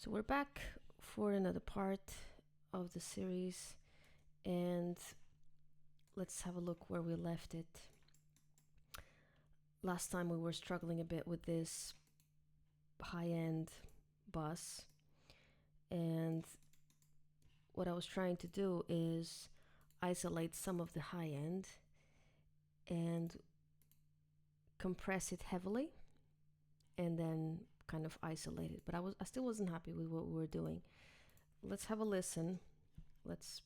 So we're back for another part of the series, and let's have a look where we left it. Last time we were struggling a bit with this high-end bus, and what I was trying to do is isolate some of the high end and compress it heavily and then kind of isolate it. But I still wasn't happy with what we were doing. Let's have a listen. Let's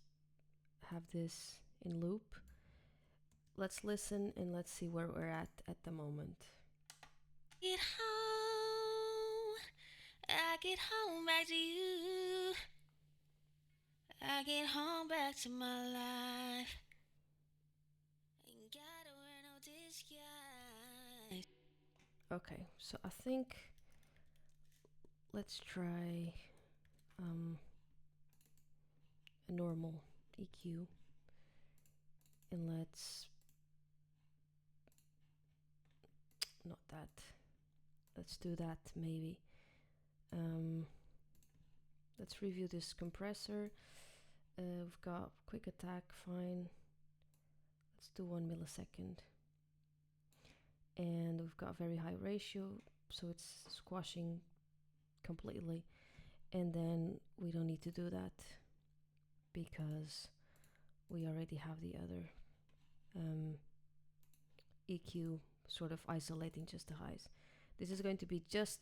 have this in loop. Let's listen and let's see where we're at the moment. Get home, I get home back to you. I get home back to my life. Ain't gotta wear no disguise. Okay, so I think let's try a normal EQ, and let's not that. Let's do that maybe. Let's review this compressor. We've got quick attack, fine. Let's do 1 millisecond. And we've got very high ratio, so it's squashing completely. And then we don't need to do that because we already have the other EQ sort of isolating just the highs. This is going to be just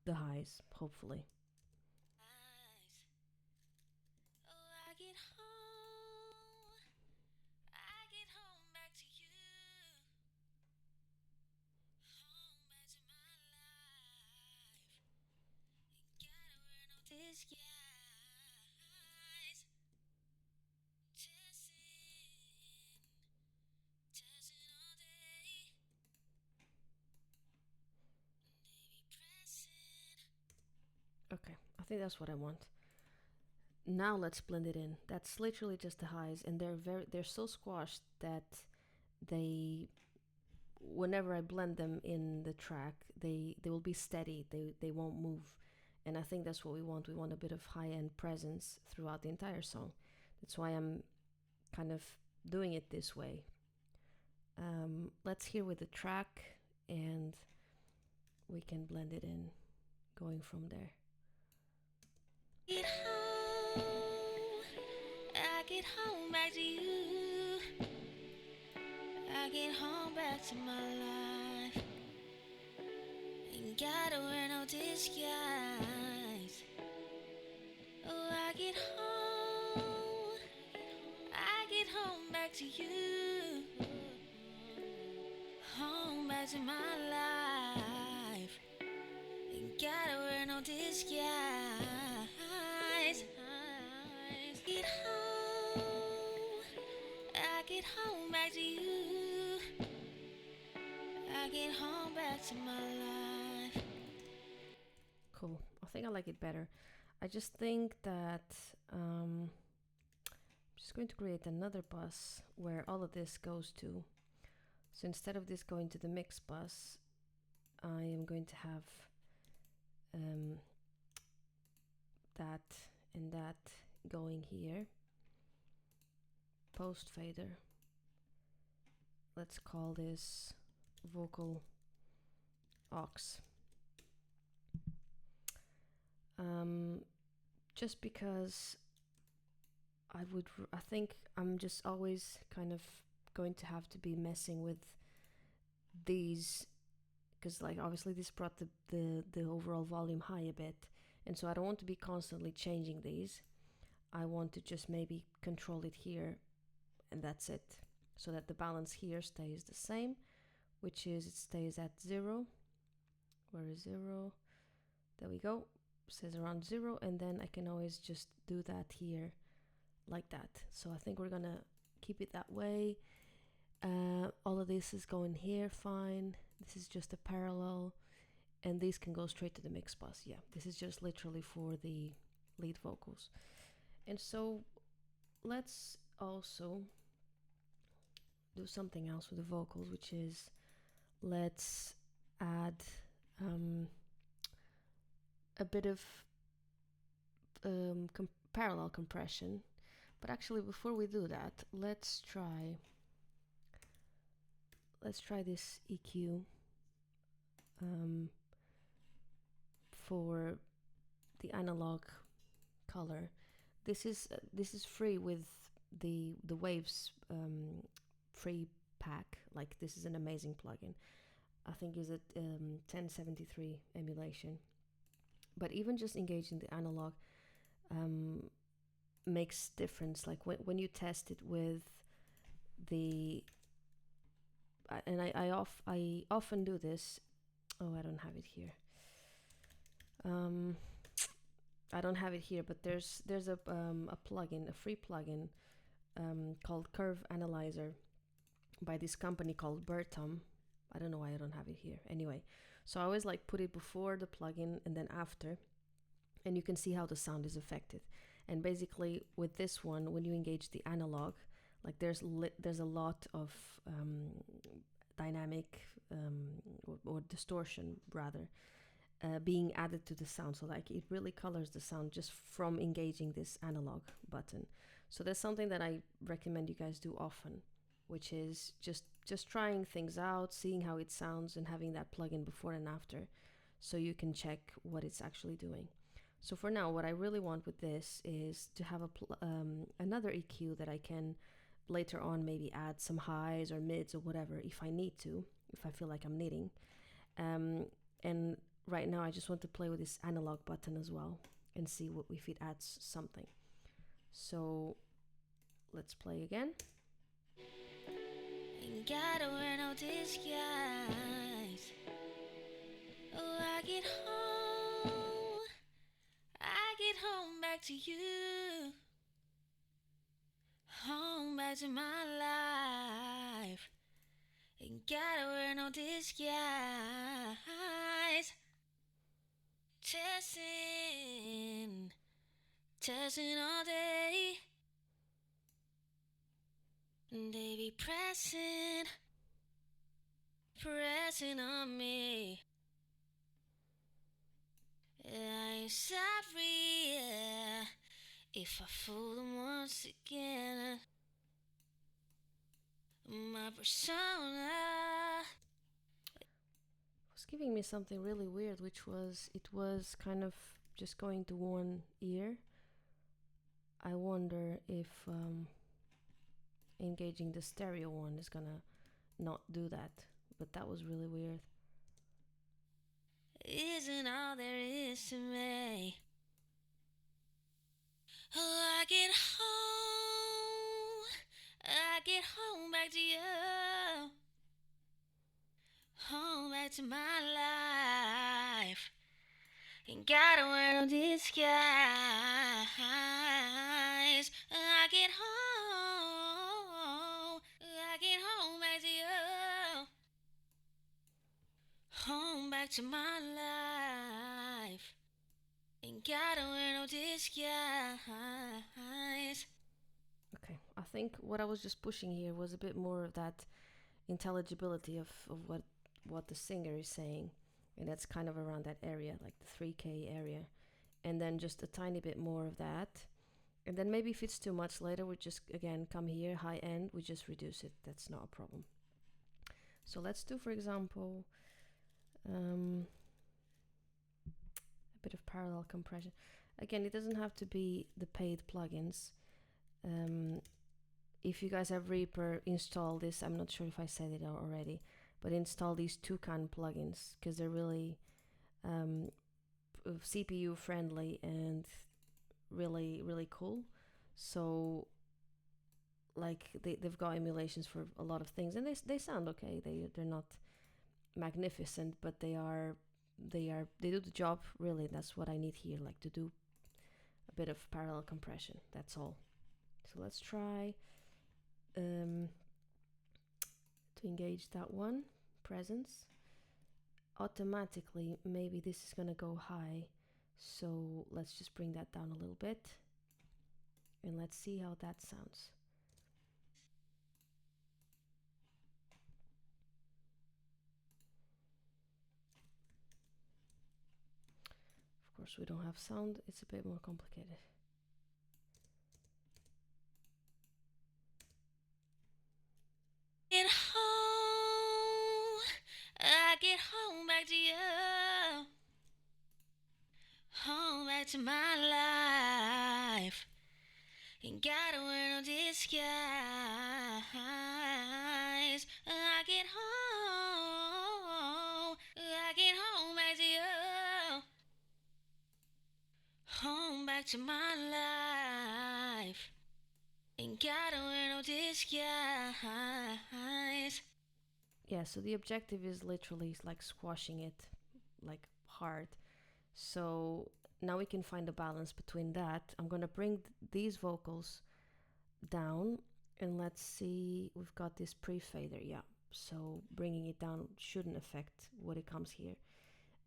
the highs, hopefully. Oh, I get home back to you. Home back to my life. Ain't gotta wear no disguise. Testing all day. Baby pressing. Okay, I think that's what I want. Now let's blend it in. That's literally just the highs, and they're so squashed that they, whenever I blend them in the track, they will be steady. They won't move. And I think that's what we want. We want a bit of high-end presence throughout the entire song. That's why I'm kind of doing it this way. Let's hear with the track, and we can blend it in going from there. Get home, I get home back to you. I get home back to my life. Ain't gotta wear no disguise. Oh, I get home back to you. Home back to my life. Ain't gotta wear no disguise. Get home, I get home back to you. I get home back to my life. Cool. I think I like it better. I just think that I'm just going to create another bus where all of this goes to. So instead of this going to the mix bus, I am going to have that and that going here. Post fader. Let's call this vocal aux. Just because I think I'm just always kind of going to have to be messing with these, because like obviously this brought the overall volume high a bit, and so I don't want to be constantly changing these. I want to just maybe control it here, and that's it, so that the balance here stays the same, which is it stays at 0. Where is 0? There we go. Says around 0, and then I can always just do that here like that. So I think we're gonna keep it that way. All of this is going here fine. This is just a parallel, and these can go straight to the mix bus. Yeah, this is just literally for the lead vocals. And so let's also do something else with the vocals, which is let's add a bit of parallel compression. But actually, before we do that, let's try this EQ um, for the analog color. This is free with the Waves free pack. Like, this is an amazing plugin. I think is it 1073 emulation. But even just engaging the analog um, makes difference. Like when you test it with the and I often do this. Oh, I don't have it here. Um, I don't have it here, but there's a plugin, a free plugin called Curve Analyzer by this company called Bertom. I don't know why I don't have it here. Anyway, so I always like put it before the plugin and then after, and you can see how the sound is affected. And basically, with this one, when you engage the analog, like there's a lot of dynamic or distortion rather being added to the sound. So like it really colors the sound just from engaging this analog button. So that's something that I recommend you guys do often, which is just trying things out, seeing how it sounds, and having that plugin before and after, so you can check what it's actually doing. So for now, what I really want with this is to have another EQ that I can later on maybe add some highs or mids or whatever if I need to, if I feel like I'm needing. And right now I just want to play with this analog button as well and see if it adds something. So let's play again. Ain't gotta wear no disguise. Oh, I get home back to you, home back to my life. Ain't gotta wear no disguise. Testing, testing all day. They be pressing, pressing on me. I'm sorry if I fool them once again. My persona. It was giving me something really weird, which was it was kind of just going to one ear. I wonder if engaging the stereo one is gonna not do that, but that was really weird. Isn't all there is to me. Oh, I get home back to you, home back to my life. Ain't gotta wear no disguise. I get home back to you, home back to my life. Ain't gotta wear no disguise. Okay, I think what I was just pushing here was a bit more of that intelligibility of what the singer is saying, and that's kind of around that area, like the 3K area, and then just a tiny bit more of that. And then maybe if it's too much later, we just again come here, high end, we just reduce it. That's not a problem. So let's do, for example, a bit of parallel compression. Again, it doesn't have to be the paid plugins. If you guys have Reaper, install this. I'm not sure if I said it already, but install these Toucan plugins because they're really CPU friendly and really cool. So like they've got emulations for a lot of things, and they sound okay. They're not magnificent, but they do the job really. That's what I need here, like to do a bit of parallel compression. That's all. So let's try to engage that one, presence. Automatically maybe this is gonna go high, so let's just bring that down a little bit and let's see how that sounds. Of course, we don't have sound, it's a bit more complicated. Get home, I get home back to you, home back to my life. Ain't gotta wear no disguise. I get home, I get home back to you, home back to my life. Ain't gotta wear no disguise. Yeah, so the objective is literally like squashing it like hard. So now we can find a balance between that. I'm gonna bring these vocals down, and let's see, we've got this pre-fader, yeah. So bringing it down shouldn't affect what it comes here.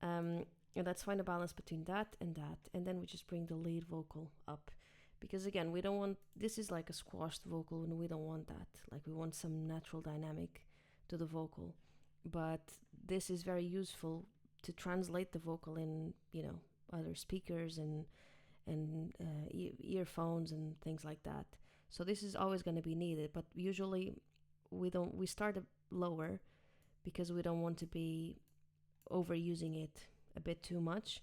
And let's find a balance between that, and then we just bring the lead vocal up. Because again, we don't want, this is like a squashed vocal, and we don't want that. Like, we want some natural dynamic to the vocal. But this is very useful to translate the vocal in, other speakers and earphones and things like that. So this is always going to be needed, but usually we start lower because we don't want to be overusing it a bit too much.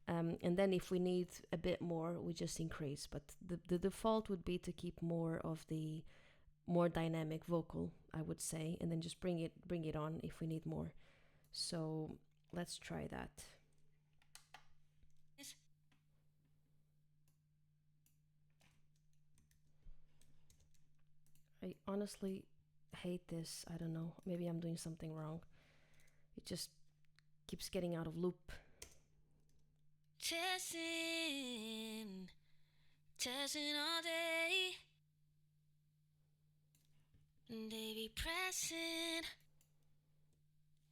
And then if we need a bit more, we just increase. But the default would be to keep more of the more dynamic vocal, I would say, and then just bring it on if we need more. So let's try that. I honestly hate this. I don't know. Maybe I'm doing something wrong. It just keeps getting out of loop. Testing, testing all day. They be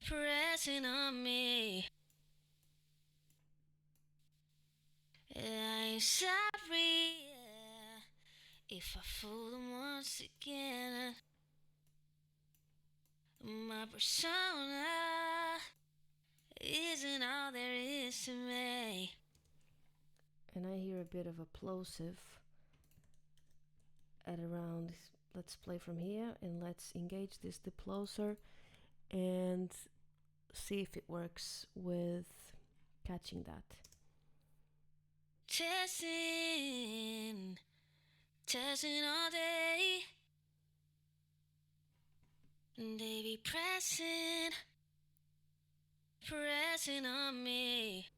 pressing on me. I ain't sorry if I fool them once again. My persona isn't all there is to me. And I hear a bit of a plosive at around, let's play from here and let's engage this diploser and see if it works with catching that. Testing, testing all day. They be pressing on me.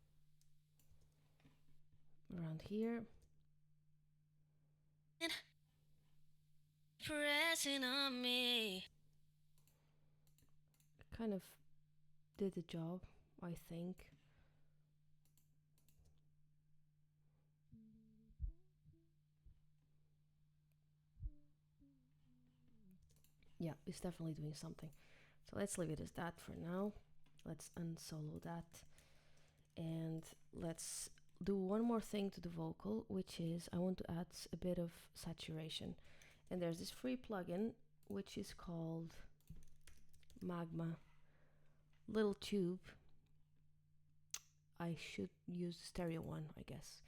Around here. Pressing on me. Kind of did the job, I think. Yeah, it's definitely doing something. So let's leave it as that for now. Let's unsolo that. And let's do one more thing to the vocal, which is I want to add a bit of saturation. And there's this free plugin which is called Magma Little Tube. I should use the stereo one, I guess,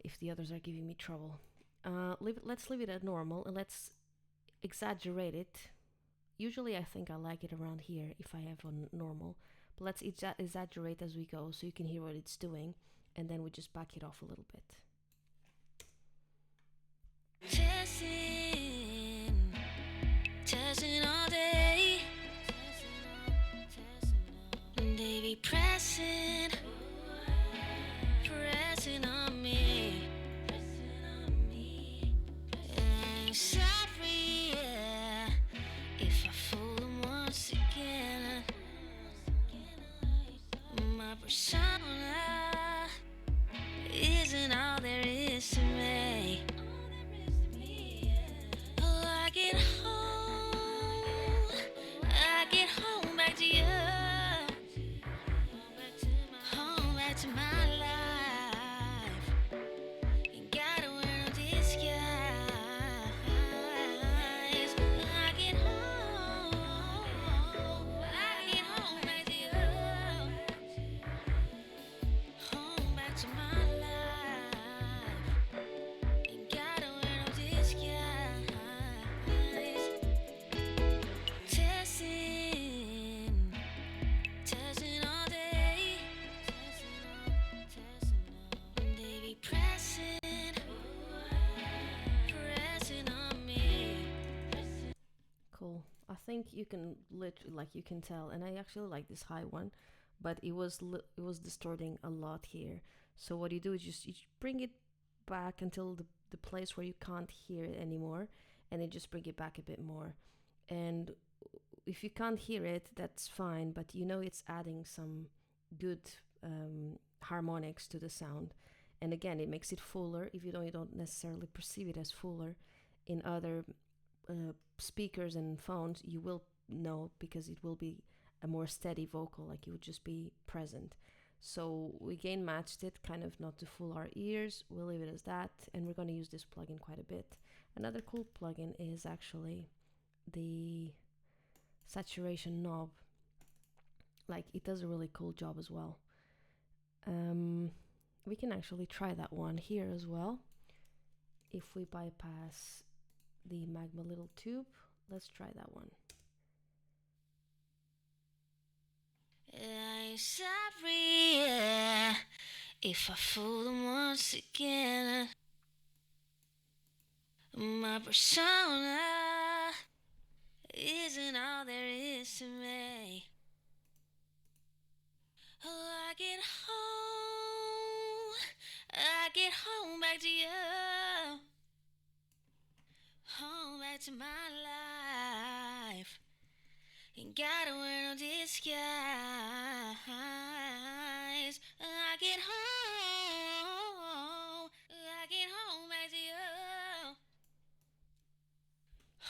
if the others are giving me trouble. Let's leave it at normal and let's exaggerate it. Usually I think I like it around here if I have on normal, but let's exaggerate as we go so you can hear what it's doing, and then we just back it off a little bit. Testing, testing all day. They be pressing on me. I'm sorry if I fool them once again. My persona isn't all there is to me. Oh, I get home back to you, you can literally, like, you can tell. And I actually like this high one, but it was distorting a lot here. So what you do is you bring it back until the place where you can't hear it anymore, and then just bring it back a bit more. And if you can't hear it, that's fine, but you know it's adding some good harmonics to the sound. And again, it makes it fuller, even though you don't necessarily perceive it as fuller. In other speakers and phones, you will know, because it will be a more steady vocal, like you would just be present. So we gain matched it, kind of not to fool our ears. We'll leave it as that, and we're going to use this plugin quite a bit. Another cool plugin is actually the saturation knob. Like, it does a really cool job as well. We can actually try that one here as well. If we bypass the magma little tube, let's try that one. I'm sorry, yeah, if I fool them once again. My persona isn't all there is to me. Oh, I get home back to you, home back to my life. Ain't gotta wear no disguise. I get home back to you,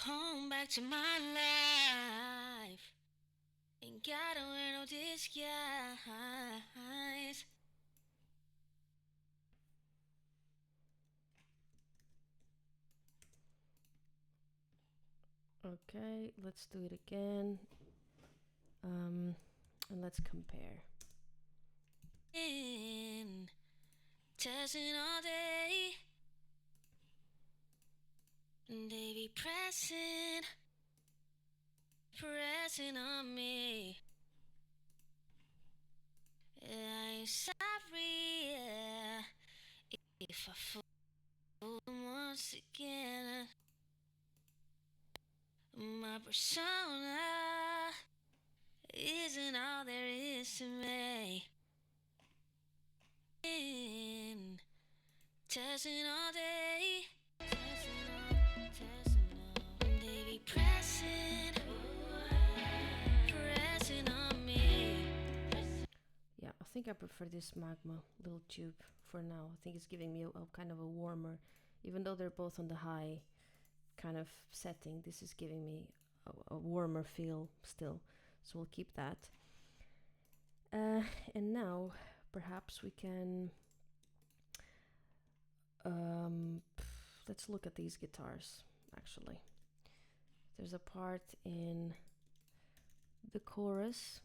home back to my life. Ain't gotta wear no disguise. Okay, let's do it again. And let's compare. Testing all day. They be pressing on me. I'm sorry, yeah, if I fool them once again. My persona isn't all there is to me. Testing all day. They be pressing on me. Yeah, I think I prefer this magma little tube for now. I think it's giving me a kind of a warmer, even though they're both on the high kind of setting, this is giving me a warmer feel still. So we'll keep that. And now perhaps we can let's look at these guitars. Actually, there's a part in the chorus.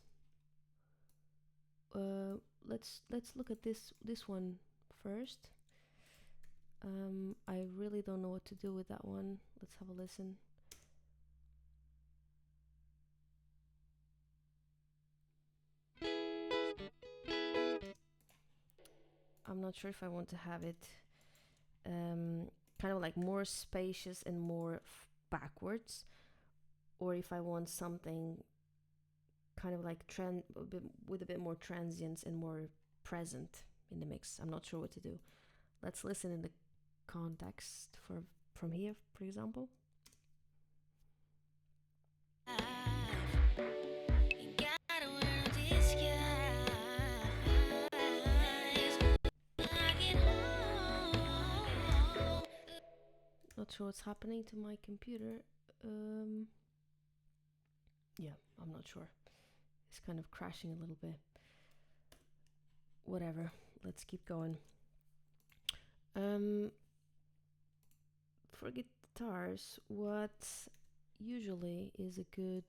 Let's look at this one first. I really don't know what to do with that one. Let's have a listen. I'm not sure if I want to have it kind of like more spacious and more backwards, or if I want something kind of like with a bit more transience and more present in the mix. I'm not sure what to do. Let's listen in the context from here, for example. Not sure what's happening to my computer. Yeah, I'm not sure. It's kind of crashing a little bit. Whatever. Let's keep going. For guitars, what usually is a good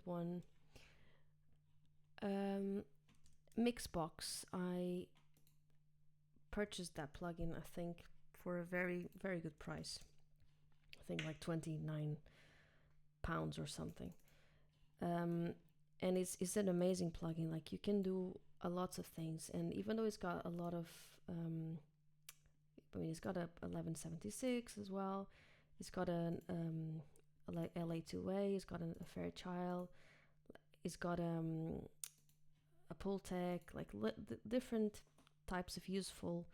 one. Mixbox. I purchased that plugin, I think, for a very, very good price. I think like £29 or something. And it's an amazing plugin. Like, you can do lots of things, and even though it's got a lot of, I mean, it's got a 1176 as well. It's got an like LA2A. It's got a Fairchild. It's got a Pultec. Like different types of useful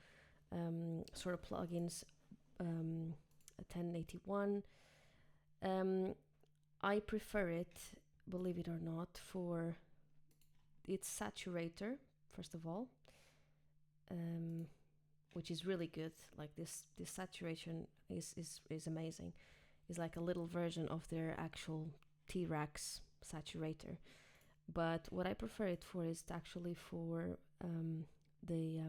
sort of plugins. A 1081. Um, I prefer it, believe it or not, for its saturator, first of all, um, which is really good. Like this saturation is amazing. It's like a little version of their actual T-Rex saturator. But what I prefer it for is actually for the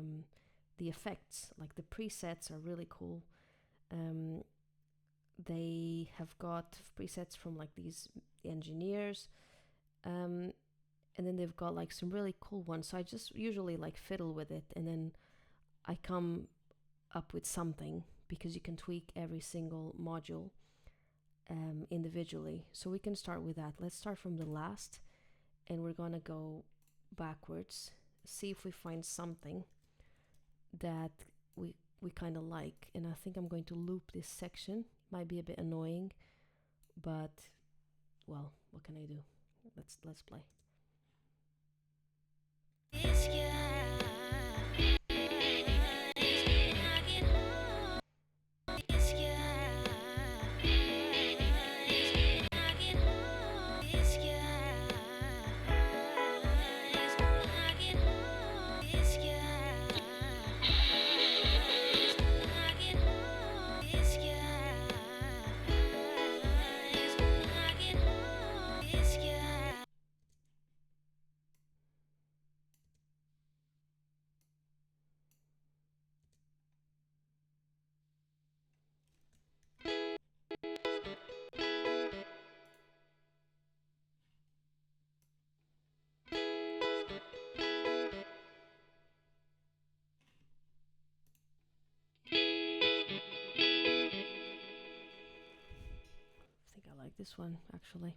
the effects. Like the presets are really cool. Um, they have got presets from like these engineers, um, and then they've got like some really cool ones. So I just usually like fiddle with it, and then I come up with something because you can tweak every single module individually. So we can start with that. Let's start from the last, and we're gonna go backwards, see if we find something that we kind of like. And I think I'm going to loop this section. Might be a bit annoying, but well, what can I do? Let's play. This guy, I get home. This guy, I get home. This guy, I get home. This guy, I get home. This guy, I get home. This guy. I think I like this one actually.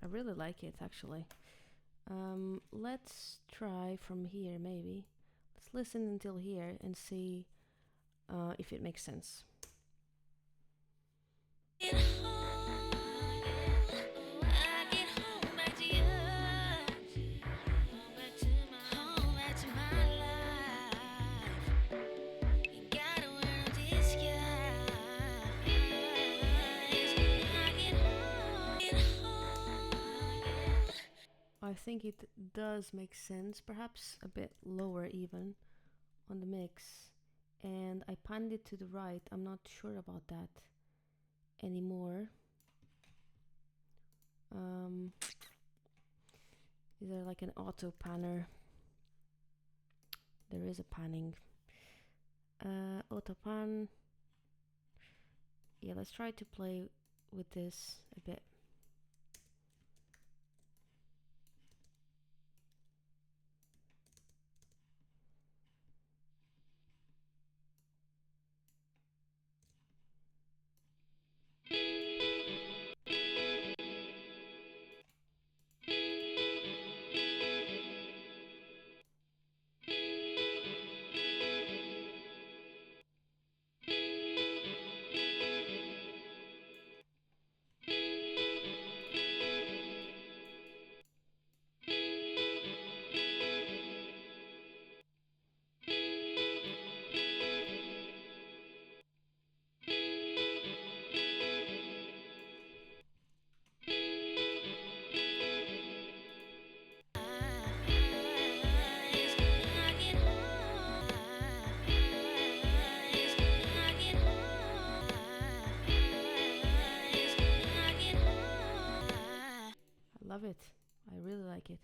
I really like it actually. Let's try from here maybe. Let's listen until here and see if it makes sense. Get home, I get home back to you, home back to my life. You gotta wear no disguise. I get home. I think it does make sense, perhaps a bit lower even on the mix. And I panned it to the right. I'm not sure about that anymore. Is there like an auto panner? There is a panning. Auto pan. Yeah, let's try to play with this a bit. really like it.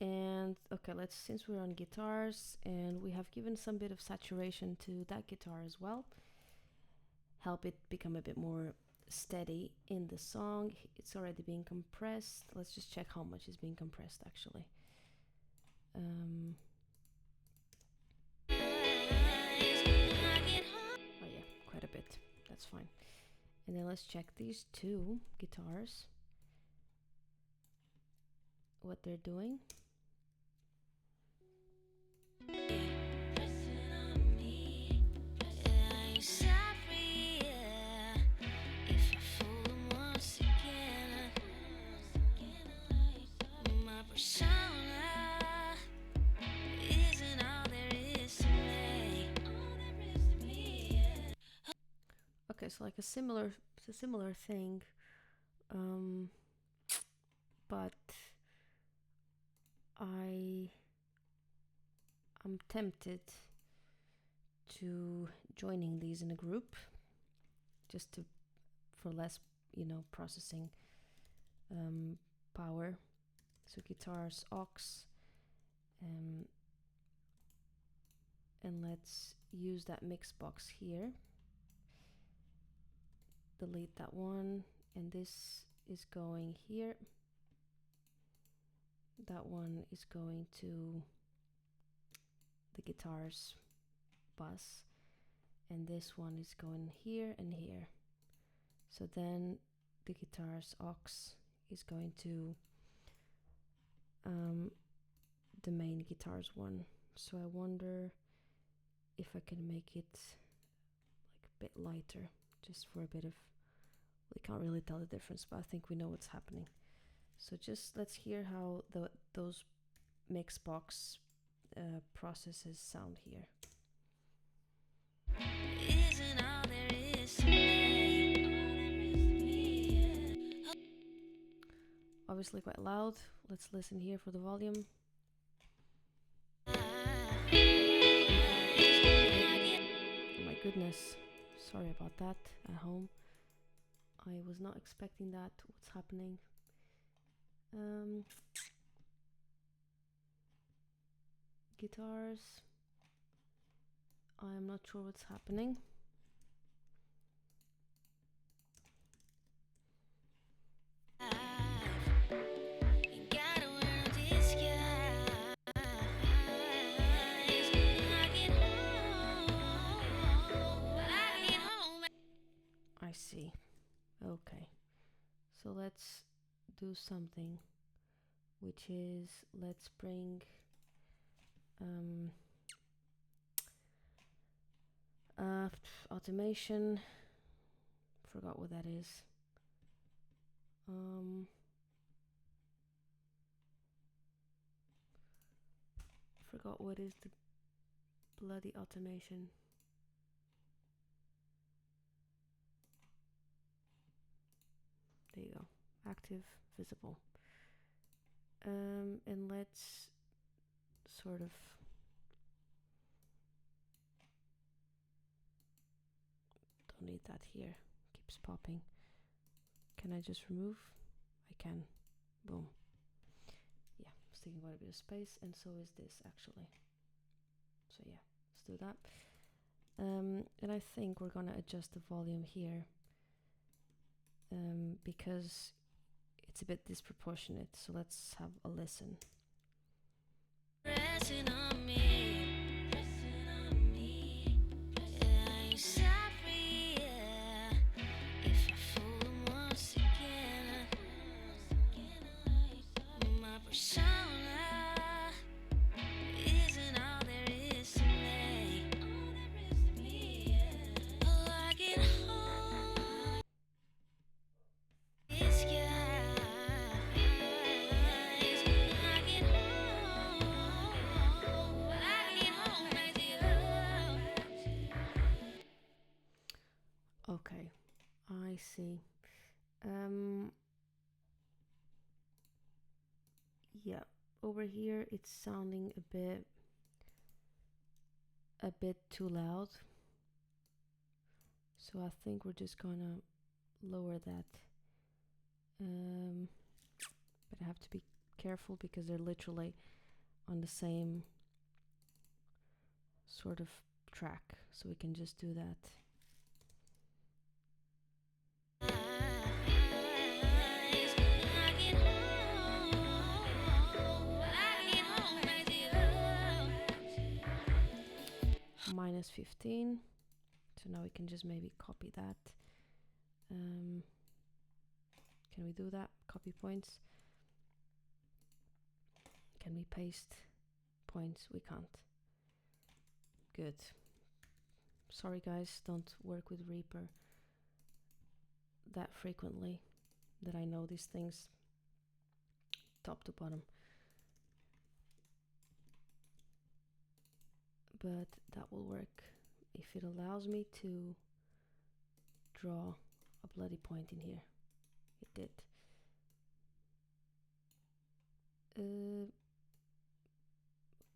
And okay, let's, since we're on guitars and we have given some bit of saturation to that guitar as well, help it become a bit more steady in the song. It's already being compressed. Let's just check how much is being compressed actually. Oh yeah, quite a bit. That's fine. And then let's check these two guitars, what they're doing. Okay, so like a similar thing, but I'm tempted to joining these in a group, just to for less, processing power. So guitars, aux, and let's use that mix box here. Delete that one, and this is going here. That one is going to the guitars bus, and this one is going here and here. So then the guitars aux is going to the main guitars one. So I wonder if I can make it like a bit lighter, just for a bit of, we can't really tell the difference, but I think we know what's happening. So just let's hear how those mix box processes sound here. Obviously quite loud. Let's listen here for the volume. Oh my goodness. Sorry about that at home. I was not expecting that. What's happening? Guitars. I'm not sure what's happening. I see. Okay. So let's do something, which is let's bring automation. Forgot what that is. Forgot what is the bloody automation. There you go. Active, visible. And let's sort of don't need that here. Keeps popping. Can I just remove? I can. Boom. Yeah, it's taking quite a bit of space, and so is this actually. So yeah, let's do that. And I think we're gonna adjust the volume here, because it's a bit disproportionate. So let's have a listen. Pressing on me, pressing on me. Yeah, I'm sorry, yeah. If I fool him once again, my persona isn't all there is to me. Oh, I get home. This guy, I get home back to you. Okay, I see. Yeah, over here it's sounding a bit too loud. So I think we're just gonna lower that. have to be careful because they're literally on the same sort of track. So we can just do that. Minus 15. So now we can just maybe copy that. Can we do that? Copy points. Can we paste points? We can't. Good. Sorry guys, don't work with Reaper that frequently that I know these things top to bottom. But that will work if it allows me to draw a bloody point in here. It did.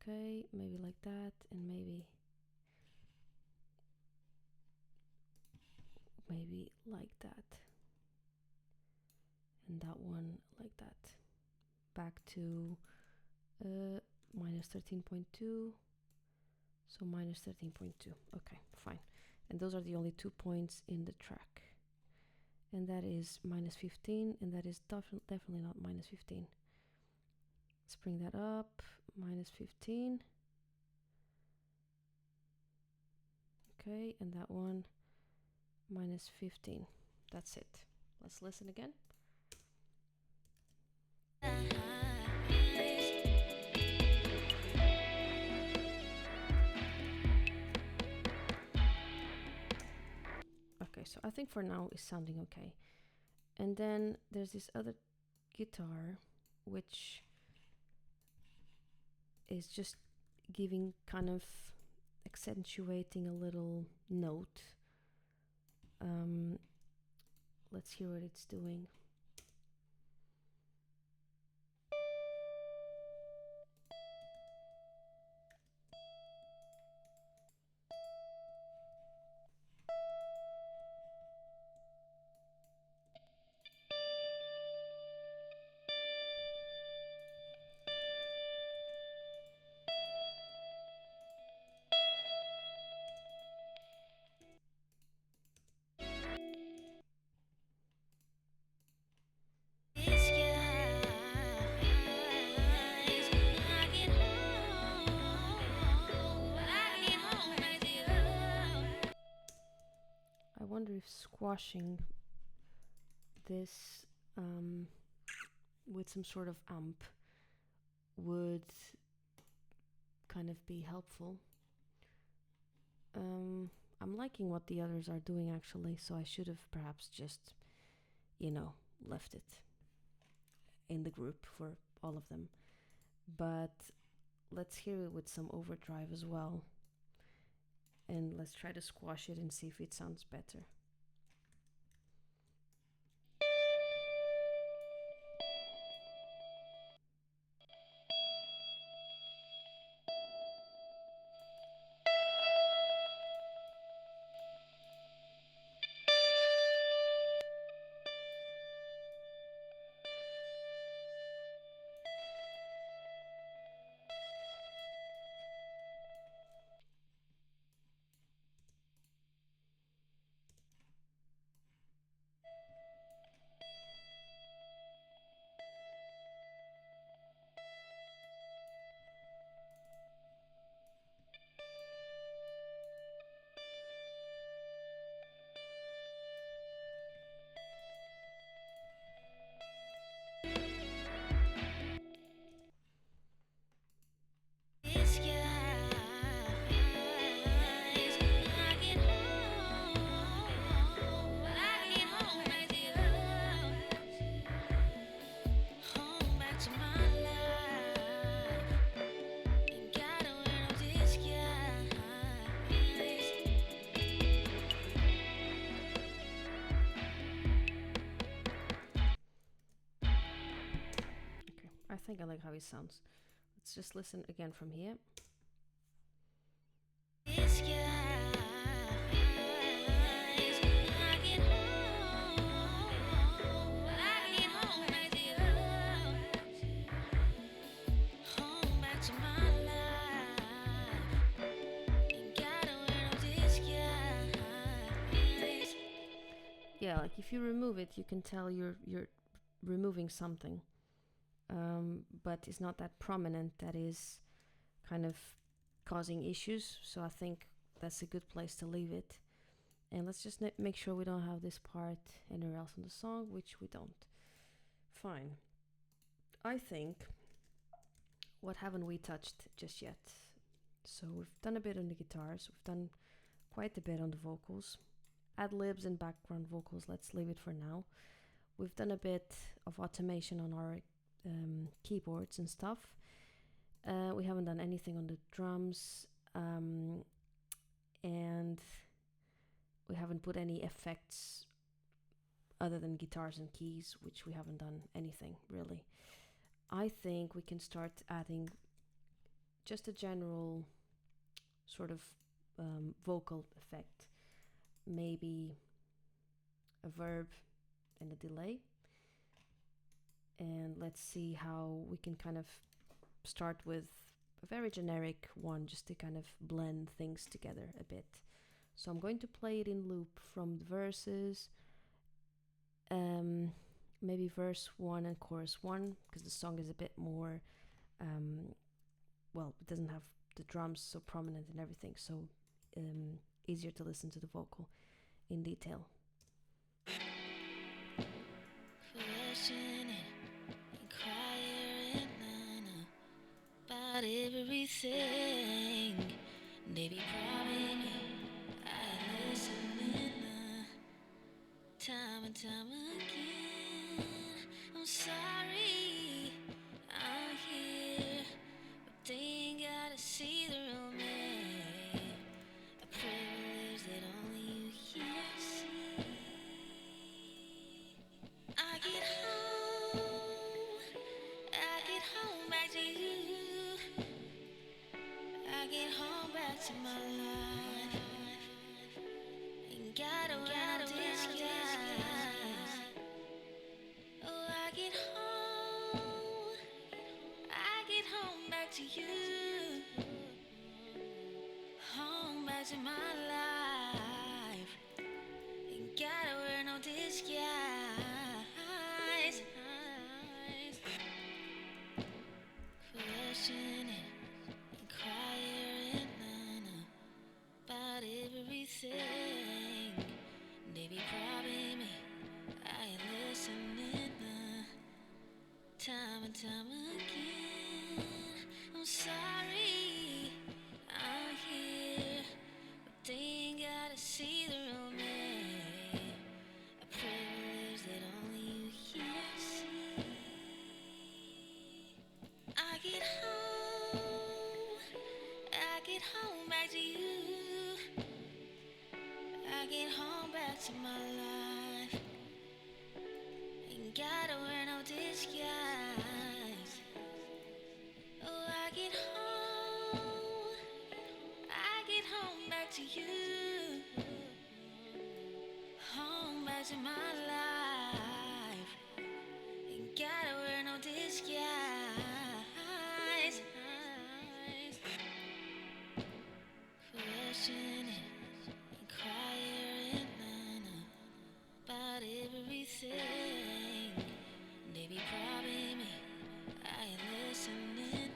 Okay, maybe like that, and maybe like that, and that one like that. Back to minus 13.2. So minus 13.2. Okay, fine. And those are the only 2 points in the track. And that is minus 15, and that is definitely not minus 15. Let's bring that up. Minus 15. Okay, and that one minus 15. That's it. Let's listen again. Okay, so I think for now it's sounding okay. And then there's this other guitar which is just giving kind of accentuating a little note. Let's hear what it's doing. I wonder if squashing this with some sort of amp would kind of be helpful. I'm liking what the others are doing actually, so I should have perhaps just, left it in the group for all of them. But let's hear it with some overdrive as well. And let's try to squash it and see if it sounds better. I think I like how it sounds. Let's just listen again from here. like if you remove it, you can tell you're removing something, but it's not that prominent that is kind of causing issues. So I think that's a good place to leave it. And let's just make sure we don't have this part anywhere else in the song, which we don't. Fine. I think, what haven't we touched just yet? So we've done a bit on the guitars, we've done quite a bit on the vocals. Ad libs and background vocals, let's leave it for now. We've done a bit of automation on our keyboards and stuff. We haven't done anything on the drums, and we haven't put any effects other than guitars and keys, which we haven't done anything really. I think we can start adding just a general sort of vocal effect, maybe a verb and a delay. And let's see how we can kind of start with a very generic one, just to kind of blend things together a bit. So I'm going to play it in loop from the verses, maybe verse 1 and chorus 1, because the song is a bit more, well, it doesn't have the drums so prominent and everything, so easier to listen to the vocal in detail. Questioning, inquiring about everything. They be probing me, I listening time and time again. I'm sorry, I'm here, but they ain't gotta see the real me. A privilege that only you can see. I get home back to you. I get home back to my life. Ain't got around disguise. Oh, I get home back to you. Home back to my life. Ain't gotta wear no disguise. Questioning, inquiring about everything. They be probing me, I ain't listening time and time again. I'm sorry, I'm here, but they ain't gotta see the real me. A privilege that only you can see. I get home back to you. I get home back to my life. Ain't gotta wear no disguise. Oh, I get home back to you. Home back to my life. Ain't gotta wear no disguise. Questioning, inquiring about everything. They be probing me, I ain't listening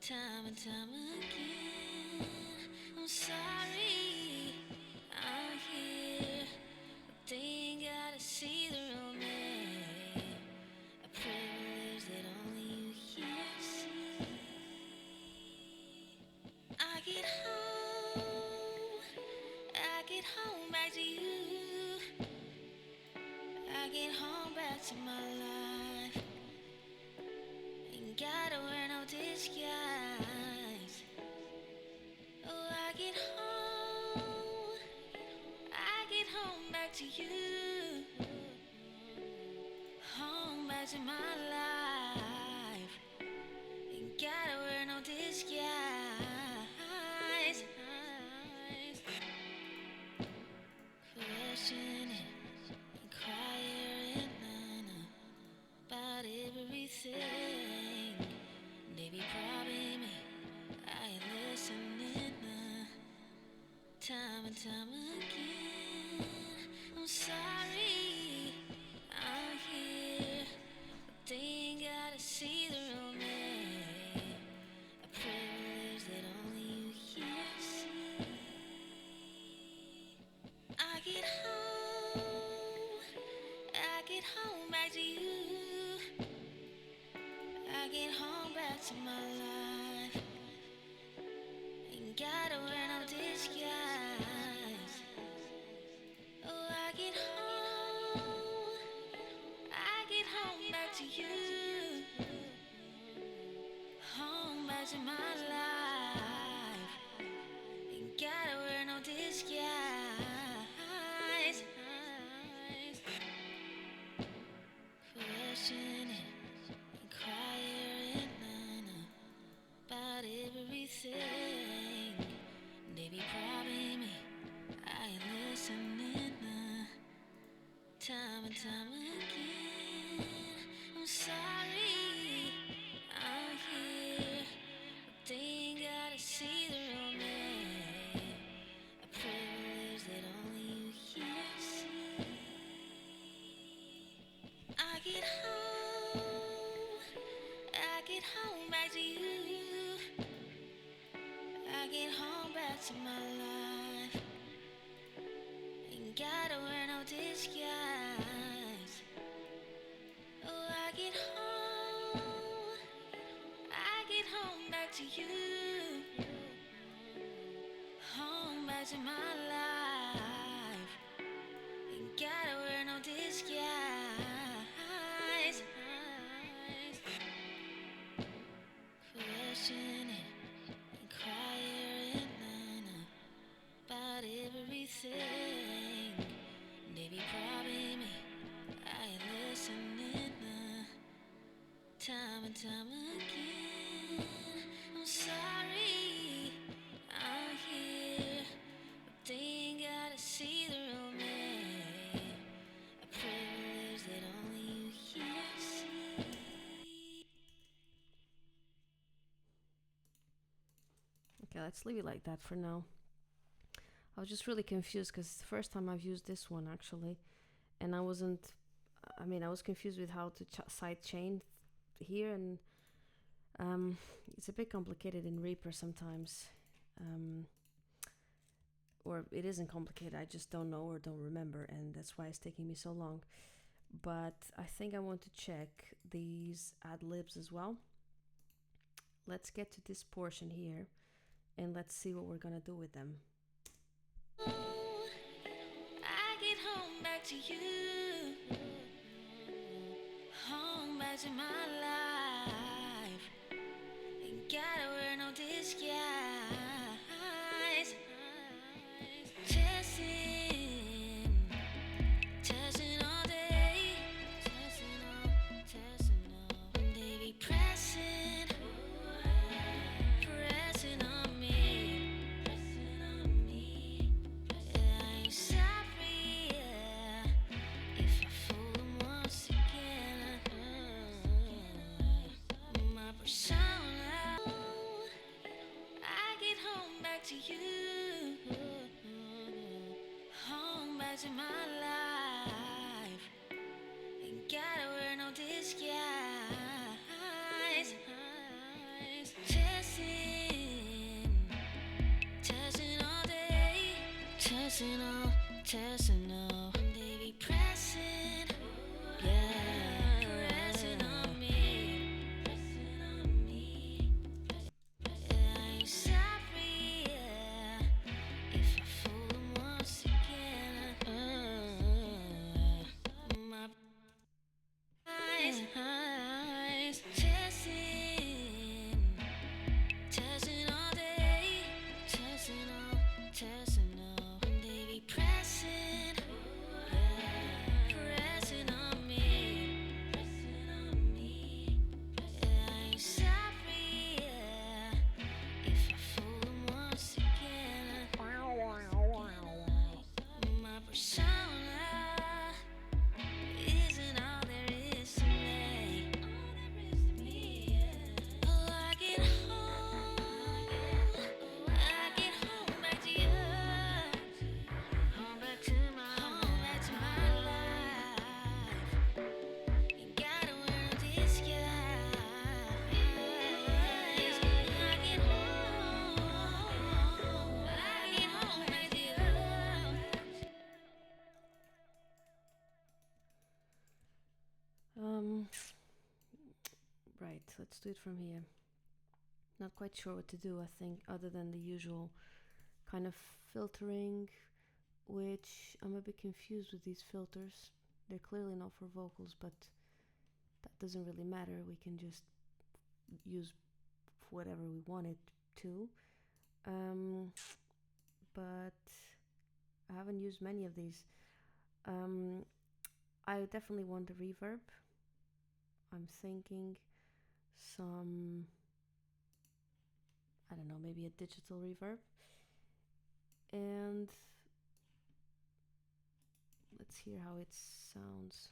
time and time again. I'm sorry, I'm here, but they ain't gotta see the real me. A privilege that only you can see. I get home back to you. I get home back to my life. Ain't gotta wear no disguise. Oh, I get home back to you. Home back to my life. Ain't gotta wear no disguise. Questioning, inquiring about everything. They be probing me, I ain't listening time and time again. I'm sorry I'm here, but they ain't gotta see the real me. A privilege that only you here see. I get home back to you. I get home back to my life. Ain't gotta wear no disguise. Oh, I get home back to you. Home back to my life. Ain't gotta wear no disguise. Questioning, inquiring about everything. They be probing me, I ain't listening. Time and time again, I'm sorry I'm here, but they ain't gotta see the real me. A privilege that only you here see. I get home back to you. I get home back to my life. Ain't gotta wear no disguise. Oh, I get home back to you. Home back to my life. Ain't gotta wear no disguise. Questioning, inquiring about everything. They be probing me, I ain't listening. Time and time again, I'm sorry I'm here, but they ain't gotta see the real me. A privilege that only you here see. Okay, let's leave it like that for now. I was just really confused because it's the first time I've used this one actually, and I wasn't. I mean, I was confused with how to side chain here, and it's a bit complicated in Reaper sometimes. Or it isn't complicated, I just don't know or don't remember, and that's why it's taking me so long. But I think I want to check these ad libs as well. Let's get to this portion here and let's see what we're gonna do with them. I get home back to you. Home back to my life. Ain't gotta wear no disguise. Testing all day. Testing all. They be pressing on me. Yeah, I ain't sorry, if I fool them once again. My persona. I get home back to you. Home back to my life. Ain't gotta wear no disguise. Testing all day. Testing all. They be pressing, yeah, pressing on me. let's do it from here. Not quite sure what to do, I think, other than the usual kind of filtering, which I'm a bit confused with these filters. They're clearly not for vocals, but that doesn't really matter. We can just use whatever we want it to. Um, but I haven't used many of these. Um, I definitely want a reverb. I'm thinking some, I don't know, maybe a digital reverb. And let's hear how it sounds.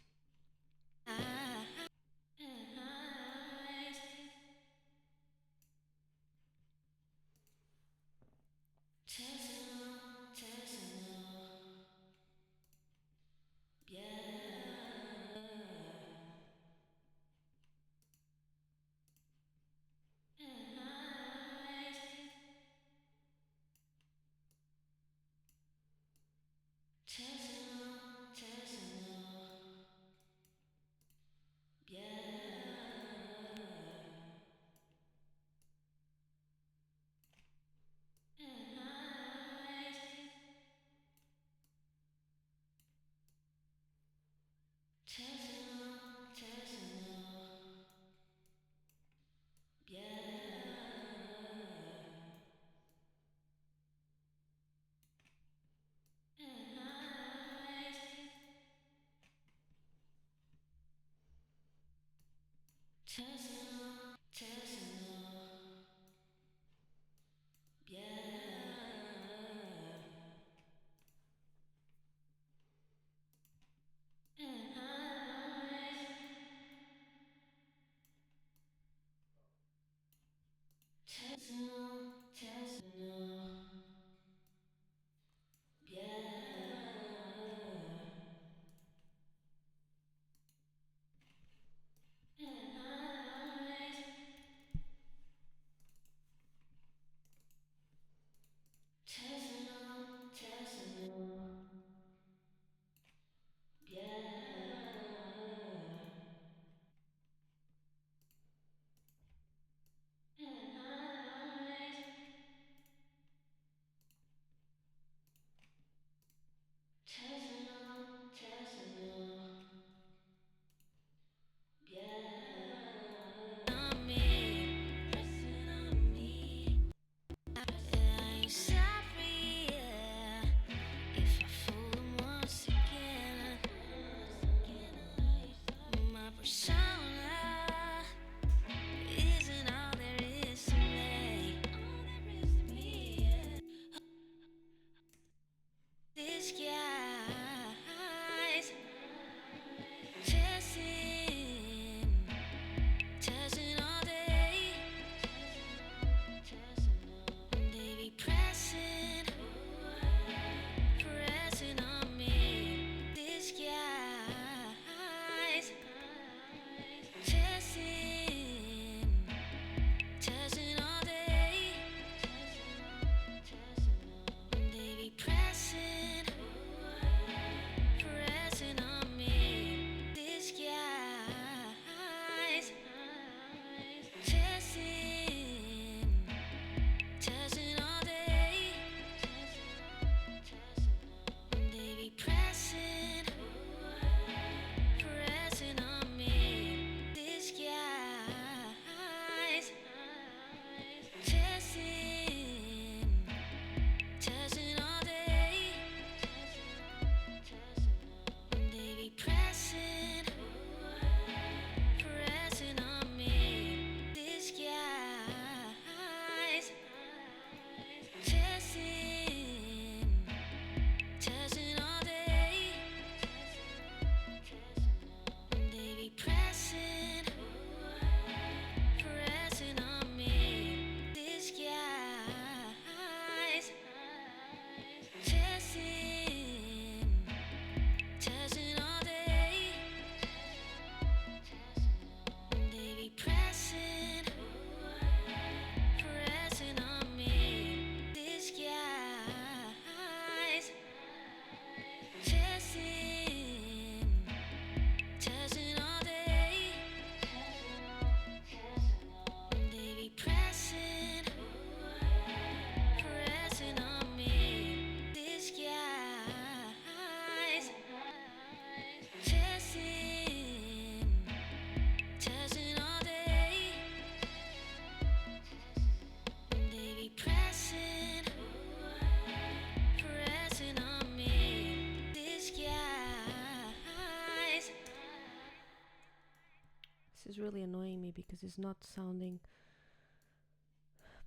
really annoying me because it's not sounding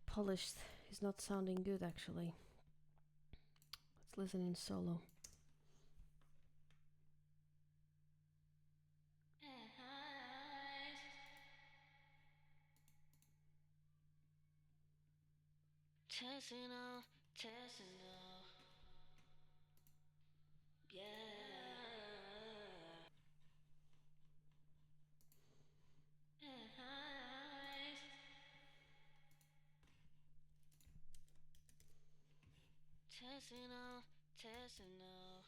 polished. It's not sounding good actually. Let's listen in solo. Testing, testing, yeah. Testing, testing, yeah.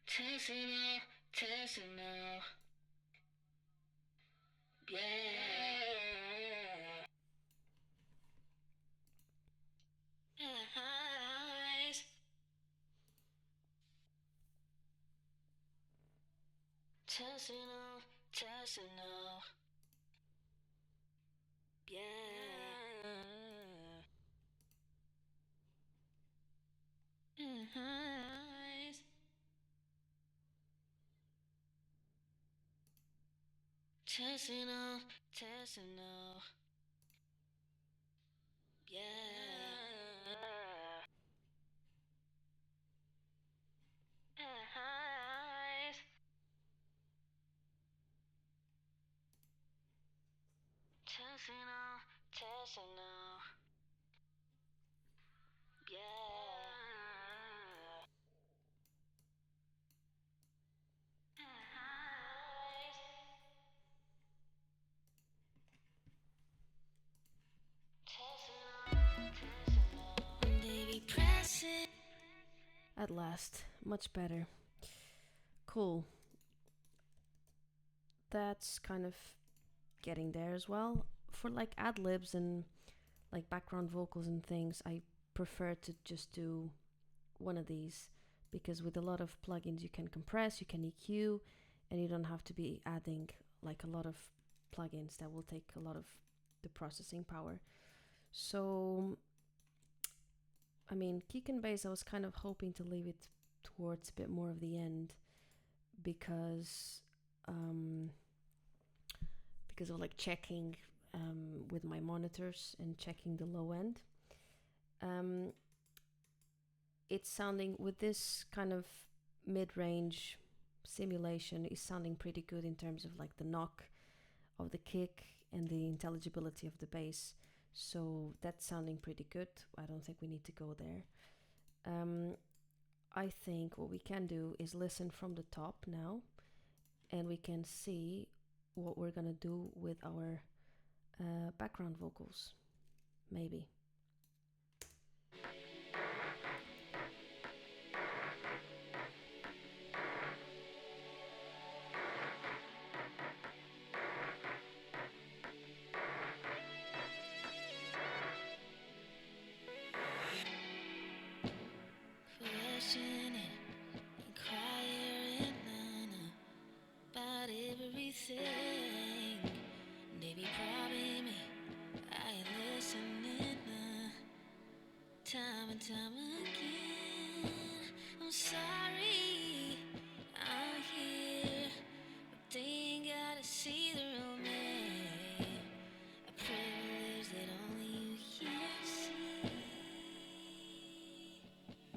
Testing, testing, yeah. Testing, testing, yeah. Testing, testing, yeah. Testing, testing, yeah. Baby, press it. At last, much better. Cool. That's kind of getting there as well. For like ad libs and like background vocals and things, I prefer to just do one of these because with a lot of plugins you can compress, you can EQ, and you don't have to be adding like a lot of plugins that will take a lot of the processing power. So, I mean, kick and bass, I was kind of hoping to leave it towards a bit more of the end because um, because of like checking with my monitors and checking the low end. Um, it's sounding with this kind of mid-range simulation is sounding pretty good in terms of like the knock of the kick and the intelligibility of the bass. So that's sounding pretty good. I don't think we need to go there. I think what we can do is listen from the top now, and we can see what we're gonna do with our background vocals, maybe. Questioning, inquiring about everything. They be probing me. I ain't listening. Time and time again. I'm sorry. I'm here. But they ain't gotta see the real me. A privilege that only you can see.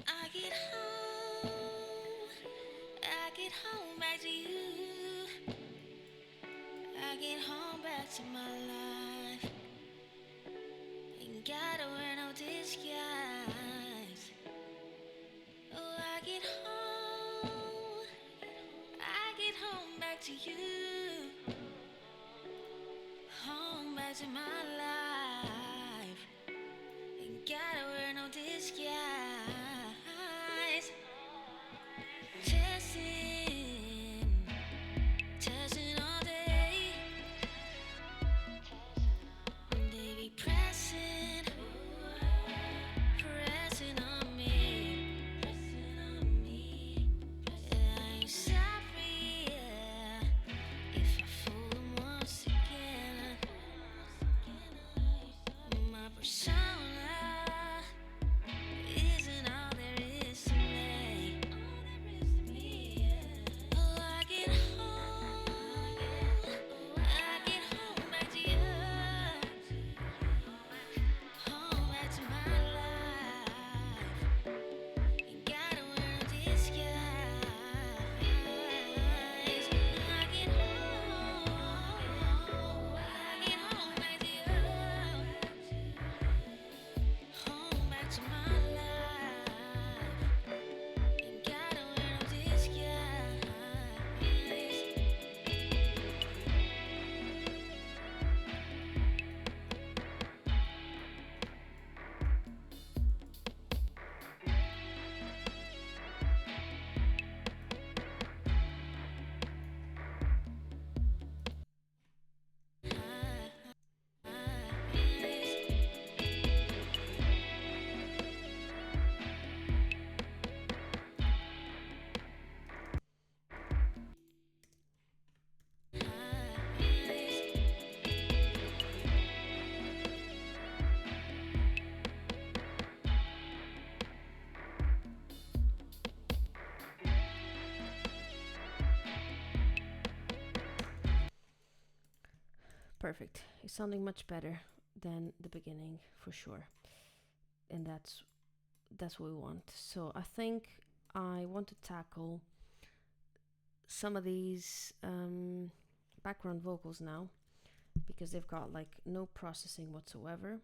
I get home back to you. I get home back to my life. Ain't gotta wear no disguise. Oh, I get home back to you. Home back to my life. Ain't gotta wear no disguise. Testing, testing all day. They be pressing, pressing on me. Yeah, I ain't sorry, yeah, if I fool them once again. Persona isn't all there is to me. Oh, I get home. I get home back to you. Home back to my life. Ain't gotta wear no disguise. I get home. I get home back to you. Home back to my life. Ain't gotta wear no disguise. Perfect. It's sounding much better than the beginning for sure, and that's what we want. So I think I want to tackle some of these background vocals now because they've got like no processing whatsoever.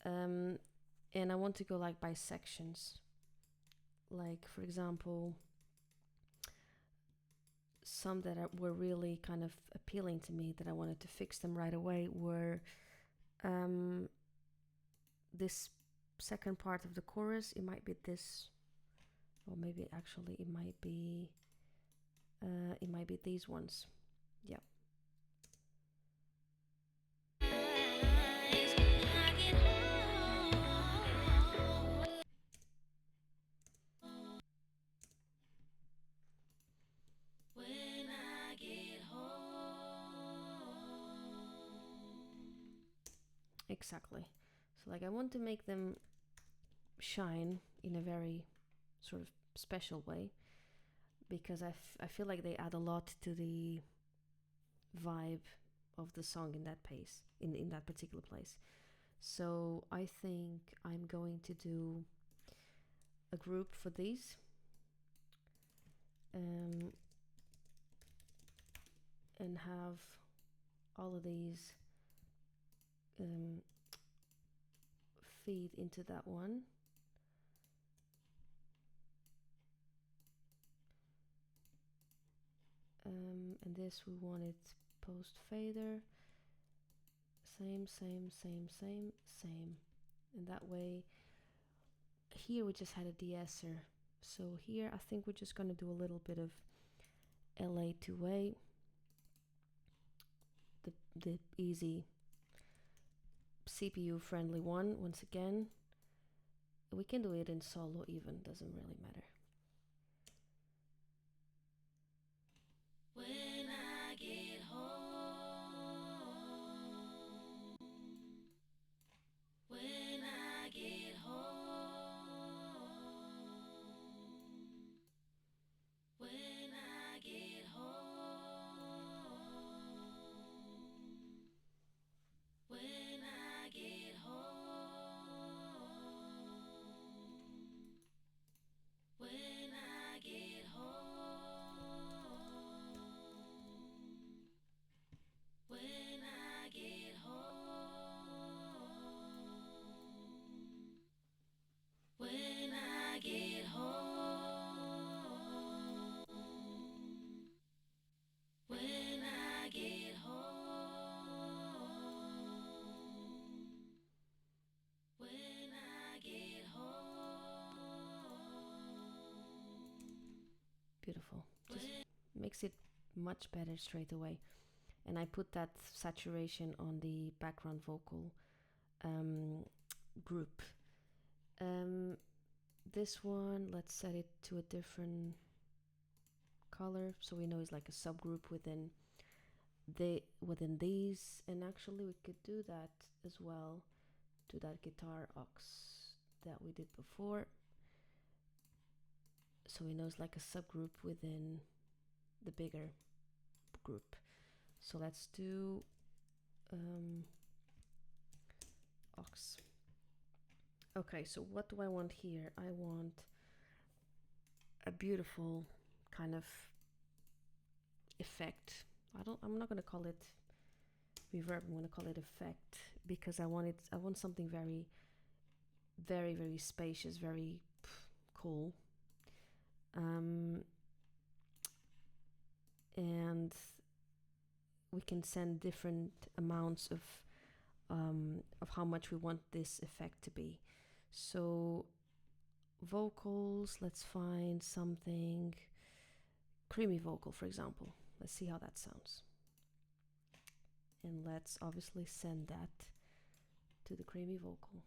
And I want to go like by sections. Like, for example, some that were really kind of appealing to me that I wanted to fix them right away were this second part of the chorus. It might be this, or maybe actually it might be these ones. Yeah. Exactly. So like I want to make them shine in a very sort of special way because I feel like they add a lot to the vibe of the song in that pace in that particular place. So I think I'm going to do a group for these, um, and have all of these um, feed into that one. And this we want it post fader. Same, same, same, same, same. And that way, here we just had a de-esser. So here I think we're just going to do a little bit of LA2A, the easy CPU friendly one. Once again, we can do it in solo even, doesn't really matter. When I get home, when I get home, when I get home, when I get home, when I get home, when I get home, when I get home, when I get home, when I get home. Beautiful. Just makes it much better straight away. And I put that saturation on the background vocal group. This one, let's set it to a different color so we know it's like a subgroup within within these. And actually we could do that as well to that guitar aux that we did before. So we know it's like a subgroup within the bigger group. So let's do aux. Okay, so what do I want here? I want a beautiful kind of effect. I'm not gonna call it reverb, I'm gonna call it effect, because I want something very, very, very spacious, very cool. And we can send different amounts of how much we want this effect to be. So vocals, let's find something creamy vocal, for example. Let's see how that sounds. And let's obviously send that to the creamy vocal.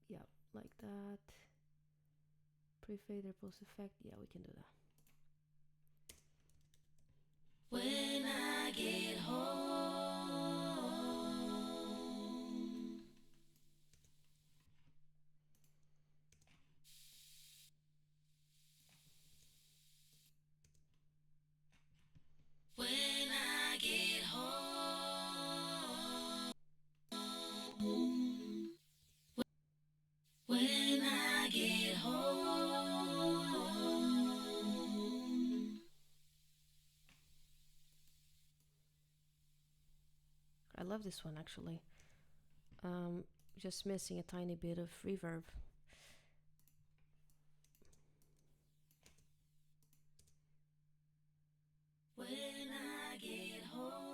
Yeah, like that. Pre-fader, post effect. Yeah, we can do that. When I get home, when I get home, when I get home. I love this one actually. Just missing a tiny bit of reverb. When I get home,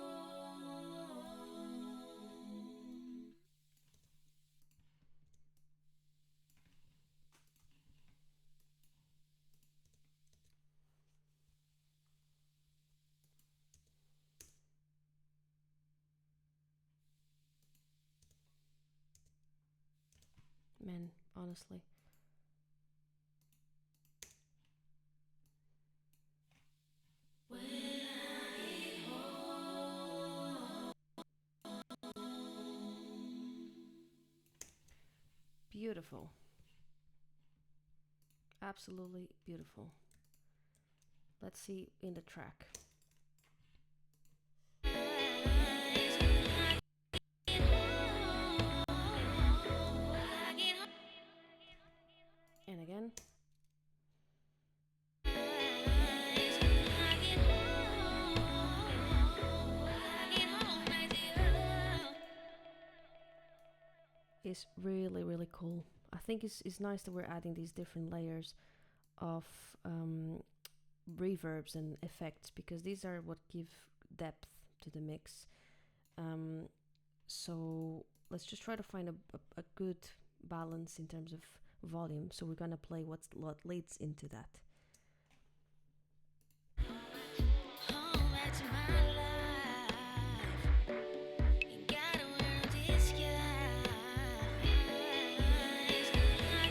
Man, honestly. when I get home. Beautiful. Absolutely beautiful. Let's see in the track. And again. Is really, really cool. I think it's nice that we're adding these different layers of reverbs and effects, because these are what give depth to the mix. So let's just try to find a good balance in terms of volume. So we're gonna play what leads into that. Home back to my life. Ain't gotta wear no disguise. I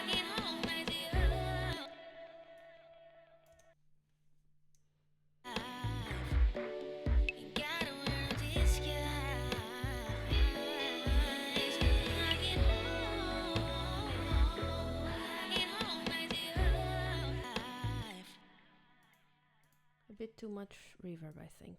get home back to your life. Ain't gotta wear no disguise. I get home back to your life. A bit too much reverb, I think.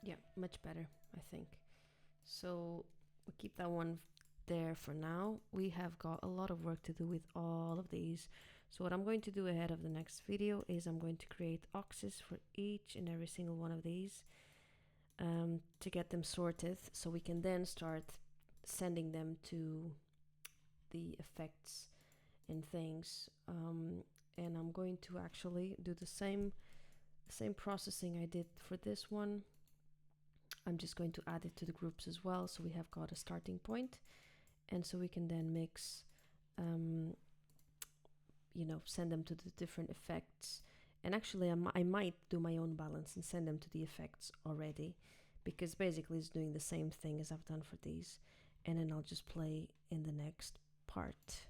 Yeah, much better, I think. So we keep that one there for now. We have got a lot of work to do with all of these. So what I'm going to do ahead of the next video is I'm going to create auxes for each and every single one of these to get them sorted, so we can then start sending them to the effects and things. And I'm going to actually do the same processing I did for this one. I'm just going to add it to the groups as well, so we have got a starting point, and so we can then mix, send them to the different effects, And actually, I might do my own balance and send them to the effects already, because basically it's doing the same thing as I've done for these, and then I'll just play in the next part.